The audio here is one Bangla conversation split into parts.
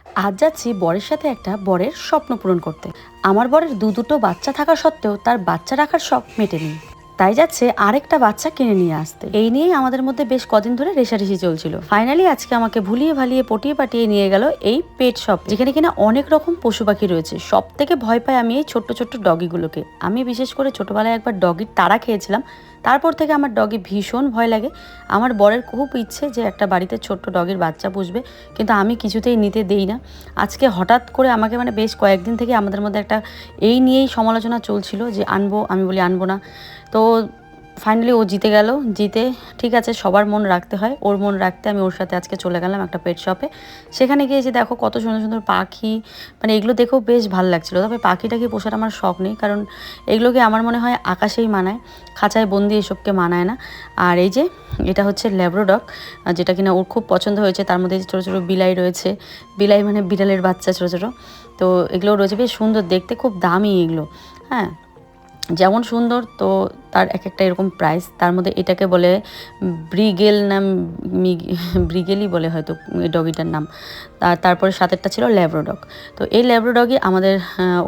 আজ যাচ্ছি বরের সাথে একটা বরের স্বপ্ন পূরণ করতে। আমার বরের দুটো বাচ্চা থাকা সত্ত্বেও তার বাচ্চা রাখার শখ মেটেনি, তাই যাচ্ছে আরেকটা বাচ্চা কিনে নিয়ে আসতে। এই নিয়েই আমাদের মধ্যে বেশ কদিন ধরে রেষারেষি চলছিল। ফাইনালি আজকে আমাকে ভুলিয়ে ভালিয়ে পটিয়ে পাটিয়ে নিয়ে গেল এই পেট শপ, যেখানে কিনা অনেক রকম পশু পাখি রয়েছে। সব থেকে ভয় পাই আমি এই ছোট্ট ছোট্ট ডগিগুলোকে। আমি বিশেষ করে ছোটবেলায় একবার ডগির তাড়া খেয়েছিলাম, তারপর থেকে আমার ডগি ভীষণ ভয় লাগে। আমার বরের খুব ইচ্ছে যে একটা বাড়িতে ছোট্ট ডগির বাচ্চা পুষবে, কিন্তু আমি কিছুতেই নিতে দেই না। আজকে হঠাৎ করে আমাকে বেশ কয়েকদিন থেকে আমাদের মধ্যে একটা এই নিয়েই সমালোচনা চলছিল যে আনবো, আমি বলি আনবো না। তো ফাইনালি ও জিতে গেল। জিতে ঠিক আছে, সবার মন রাখতে হয়, ওর মন রাখতে আমি ওর সাথে আজকে চলে গেলাম একটা পেট শপে। সেখানে গিয়ে যে দেখো কত সুন্দর সুন্দর পাখি, এগুলো দেখেও বেশ ভালো লাগছিলো। তবে পাখিটাকে পোষার আমার শখ নেই, কারণ এগুলোকে আমার মনে হয় আকাশেই মানায়, খাঁচায় বন্দি এসবকে মানায় না। আর এই যে এটা হচ্ছে ল্যাব্রাডগ, যেটা কিনা ওর খুব পছন্দ হয়েছে। তার মধ্যে ছোটো ছোটো বিলাই রয়েছে, বিলাই বিড়ালের বাচ্চা ছোটো ছোটো। তো এগুলো রয়েছে, বেশ সুন্দর দেখতে, খুব দামি এগুলো। হ্যাঁ, যেমন সুন্দর তো তার এক একটা এরকম প্রাইস। তার মধ্যে এটাকে বলে ব্রিগেল নাম, ব্রিগেলই বলে হয়তো এই ডগিটার নাম। তারপরে সাথেরটা ছিল ল্যাব্রাডগ। তো এই ল্যাব্রাডগই আমাদের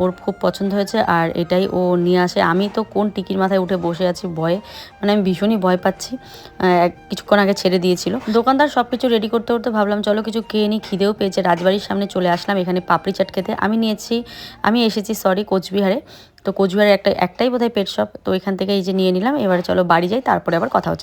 ওর খুব পছন্দ হয়েছে, আর এটাই ও নিয়ে আসে। আমি তো কোন টিকির মাথায় উঠে বসে আছি ভয়ে, আমি ভীষণই ভয় পাচ্ছি। কিছুক্ষণ আগে ছেড়ে দিয়েছিল দোকানদার। সব কিছু রেডি করতে করতে ভাবলাম চলো কিছু খেয়ে নিই, খিদেও পেয়েছে। রাজবাড়ির সামনে চলে আসলাম এখানে পাপড়ি চাট খেতে। আমি এসেছি কোচবিহারে। তো কোচবিহারে একটাই বোধহয় পেট শপ, তো এখান থেকে এই যে নিয়ে নিলাম। এবারে চলো বাড়ি যাই, তারপরে আবার কথা হচ্ছে।